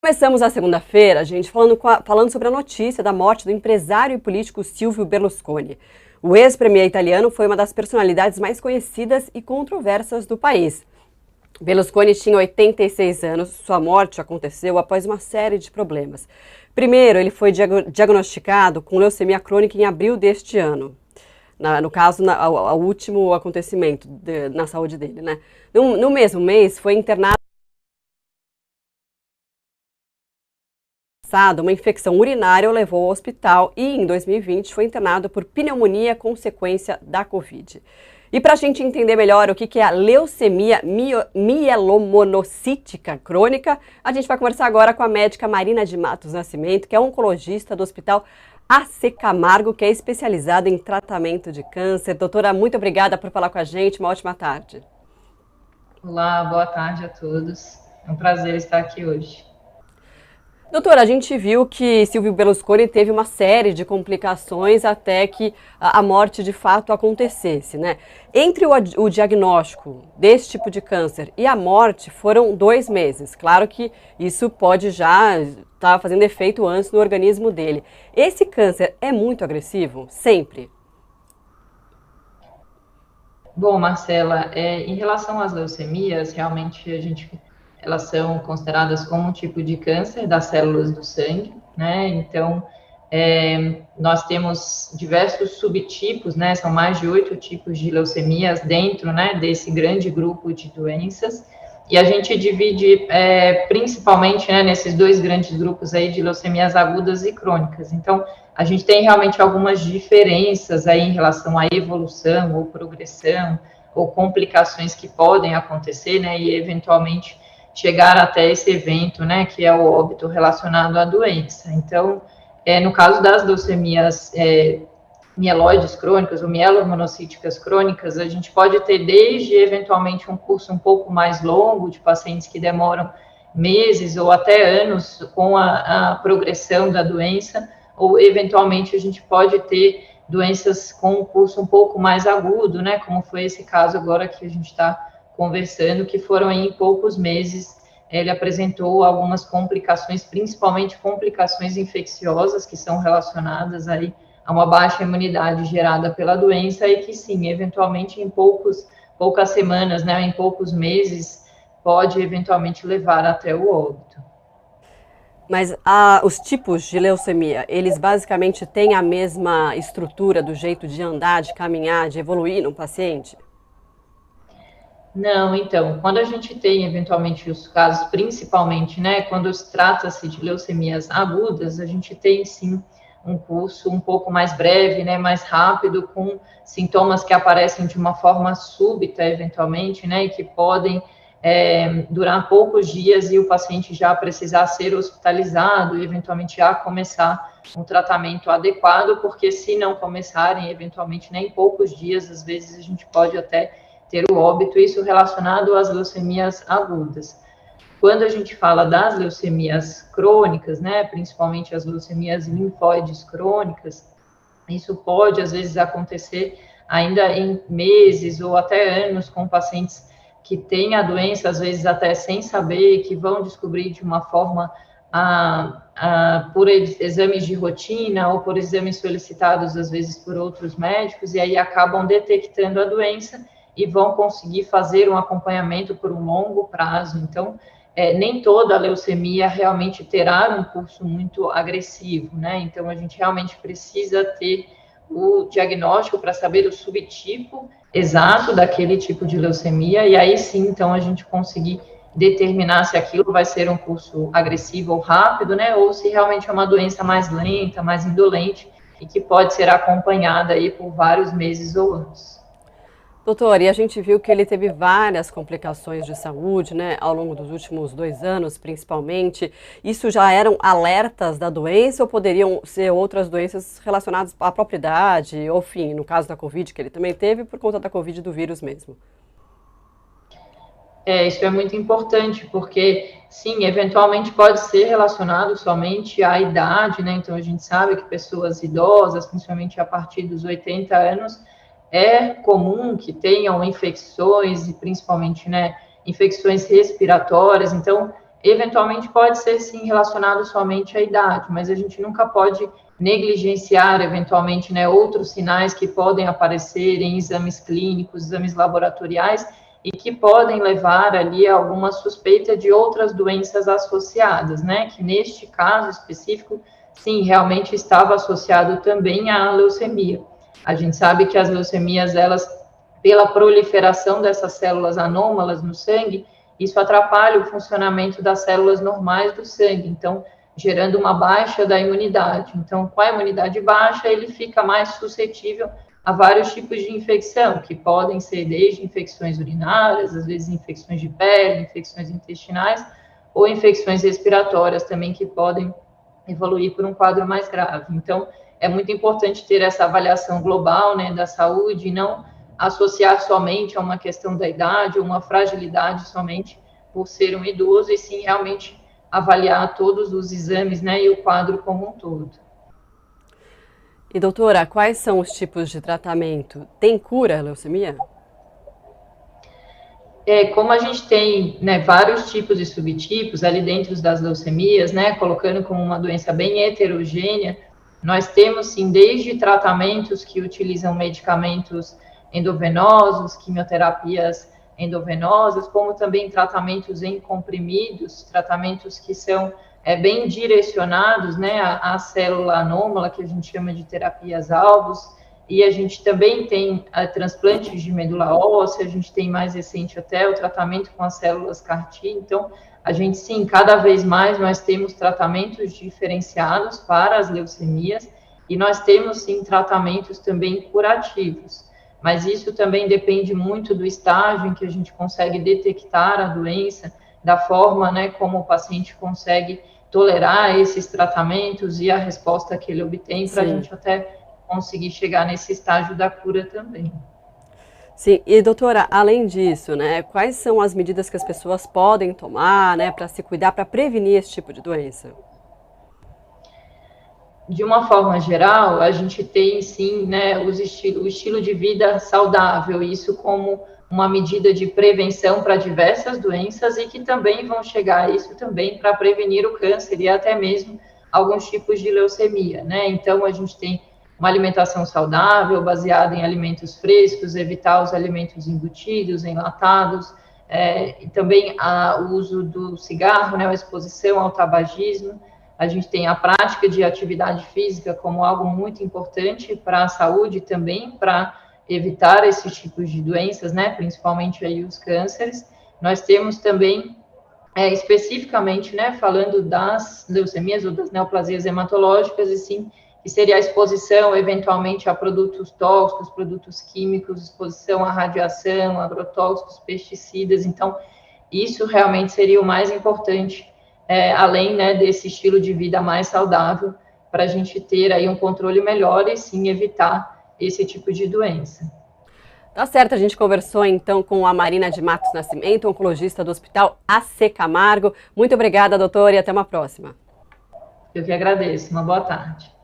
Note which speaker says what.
Speaker 1: Começamos a segunda-feira, gente, falando sobre a notícia da morte do empresário e político Silvio Berlusconi. O ex-premier italiano foi uma das personalidades mais conhecidas e controversas do país. Berlusconi tinha 86 anos, sua morte aconteceu após uma série de problemas. Primeiro, ele foi diagnosticado com leucemia crônica em abril deste ano. No caso, o último acontecimento na saúde dele, né? No mesmo mês, foi internado uma infecção urinária o levou ao hospital e, em 2020, foi internado por pneumonia consequência da Covid. E para a gente entender melhor o que é a leucemia mielomonocítica crônica, a gente vai conversar agora com a médica Marina de Matos Nascimento, que é oncologista do Hospital AC Camargo, que é especializada em tratamento de câncer. Doutora, muito obrigada por falar com a gente. Uma ótima tarde.
Speaker 2: Olá, boa tarde a todos. É um prazer estar aqui hoje.
Speaker 1: Doutora, a gente viu que Silvio Berlusconi teve uma série de complicações até que a morte de fato acontecesse, né? Entre o diagnóstico desse tipo de câncer e a morte foram 2 meses. Claro que isso pode já estar fazendo efeito antes no organismo dele. Esse câncer é muito agressivo? Sempre?
Speaker 2: Bom, Marcela, em relação às leucemias, realmente elas são consideradas como um tipo de câncer das células do sangue, né? Então, nós temos diversos subtipos, né? São mais de 8 tipos de leucemias dentro, né, desse grande grupo de doenças. E a gente divide principalmente, né, nesses 2 grandes grupos aí de leucemias agudas e crônicas. Então, a gente tem realmente algumas diferenças aí em relação à evolução ou progressão ou complicações que podem acontecer, né, e eventualmente chegar até esse evento, né, que é o óbito relacionado à doença. Então, no caso das leucemias mieloides crônicas ou mielomonocíticas crônicas, a gente pode ter desde, eventualmente, um curso um pouco mais longo de pacientes que demoram meses ou até anos com a progressão da doença, ou, eventualmente, a gente pode ter doenças com um curso um pouco mais agudo, né, como foi esse caso agora que a gente está conversando, que foram em poucos meses, ele apresentou algumas complicações, principalmente complicações infecciosas, que são relacionadas aí a uma baixa imunidade gerada pela doença e que sim, eventualmente em poucas semanas, né, em poucos meses, pode eventualmente levar até o óbito.
Speaker 1: Mas os tipos de leucemia, eles basicamente têm a mesma estrutura do jeito de andar, de caminhar, de evoluir no paciente?
Speaker 2: Não, então, quando a gente tem eventualmente os casos, principalmente, né, quando trata-se de leucemias agudas, a gente tem sim um curso um pouco mais breve, né, mais rápido, com sintomas que aparecem de uma forma súbita, eventualmente, né, e que podem durar poucos dias e o paciente já precisar ser hospitalizado e eventualmente já começar um tratamento adequado, porque se não começarem, eventualmente, nem em poucos dias, às vezes a gente pode até ter o óbito, isso relacionado às leucemias agudas. Quando a gente fala das leucemias crônicas, né, principalmente as leucemias linfóides crônicas, isso pode, às vezes, acontecer ainda em meses ou até anos com pacientes que têm a doença, às vezes até sem saber, que vão descobrir de uma forma por exames de rotina ou por exames solicitados, às vezes, por outros médicos, e aí acabam detectando a doença e vão conseguir fazer um acompanhamento por um longo prazo. Então, nem toda leucemia realmente terá um curso muito agressivo, né? Então, a gente realmente precisa ter o diagnóstico para saber o subtipo exato daquele tipo de leucemia, e aí sim, então, a gente conseguir determinar se aquilo vai ser um curso agressivo ou rápido, né? Ou se realmente é uma doença mais lenta, mais indolente, e que pode ser acompanhada aí por vários meses ou anos.
Speaker 1: Doutor, e a gente viu que ele teve várias complicações de saúde, né, ao longo dos últimos 2 anos, principalmente. Isso já eram alertas da doença ou poderiam ser outras doenças relacionadas à própria idade, ou enfim, no caso da Covid, que ele também teve, por conta da Covid do vírus mesmo?
Speaker 2: Isso é muito importante, porque, sim, eventualmente pode ser relacionado somente à idade, né? Então, a gente sabe que pessoas idosas, principalmente a partir dos 80 anos, é comum que tenham infecções, e principalmente, né, infecções respiratórias. Então, eventualmente pode ser, sim, relacionado somente à idade, mas a gente nunca pode negligenciar, eventualmente, né, outros sinais que podem aparecer em exames clínicos, exames laboratoriais, e que podem levar ali a alguma suspeita de outras doenças associadas, né, que neste caso específico, sim, realmente estava associado também à leucemia. A gente sabe que as leucemias, elas, pela proliferação dessas células anômalas no sangue, isso atrapalha o funcionamento das células normais do sangue, então, gerando uma baixa da imunidade. Então, com a imunidade baixa, ele fica mais suscetível a vários tipos de infecção, que podem ser desde infecções urinárias, às vezes infecções de pele, infecções intestinais, ou infecções respiratórias também, que podem evoluir por um quadro mais grave. Então, é muito importante ter essa avaliação global, né, da saúde, e não associar somente a uma questão da idade, ou uma fragilidade somente por ser um idoso, e sim realmente avaliar todos os exames, né, e o quadro como um todo.
Speaker 1: E doutora, quais são os tipos de tratamento? Tem cura a leucemia?
Speaker 2: Como a gente tem, né, vários tipos e subtipos ali dentro das leucemias, né, colocando como uma doença bem heterogênea, nós temos, sim, desde tratamentos que utilizam medicamentos endovenosos, quimioterapias endovenosas, como também tratamentos em comprimidos, tratamentos que são bem direcionados, né, à célula anômala, que a gente chama de terapias-alvos, e a gente também tem transplantes de medula óssea, a gente tem mais recente até o tratamento com as células CAR-T, então a gente, sim, cada vez mais nós temos tratamentos diferenciados para as leucemias, e nós temos, sim, tratamentos também curativos, mas isso também depende muito do estágio em que a gente consegue detectar a doença, da forma, né, como o paciente consegue tolerar esses tratamentos e a resposta que ele obtém, para a gente até conseguir chegar nesse estágio da cura também.
Speaker 1: Sim, e doutora, além disso, né, quais são as medidas que as pessoas podem tomar, né, para se cuidar, para prevenir esse tipo de doença?
Speaker 2: De uma forma geral, a gente tem, sim, né, o estilo de vida saudável, isso como uma medida de prevenção para diversas doenças, e que também vão chegar a isso também para prevenir o câncer e até mesmo alguns tipos de leucemia, né? Então, a gente tem uma alimentação saudável, baseada em alimentos frescos, evitar os alimentos embutidos, enlatados, e também o uso do cigarro, né, a exposição ao tabagismo. A gente tem a prática de atividade física como algo muito importante para a saúde também, para evitar esses tipos de doenças, né, principalmente aí os cânceres. Nós temos também, especificamente, né, falando das leucemias ou das neoplasias hematológicas, e sim, que seria a exposição, eventualmente, a produtos tóxicos, produtos químicos, exposição à radiação, agrotóxicos, pesticidas. Então, isso realmente seria o mais importante, além, né, desse estilo de vida mais saudável, para a gente ter aí um controle melhor e, sim, evitar esse tipo de doença.
Speaker 1: Tá certo, a gente conversou então com a Marina de Matos Nascimento, oncologista do Hospital AC Camargo. Muito obrigada, doutora, e até uma próxima.
Speaker 2: Eu que agradeço. Uma boa tarde.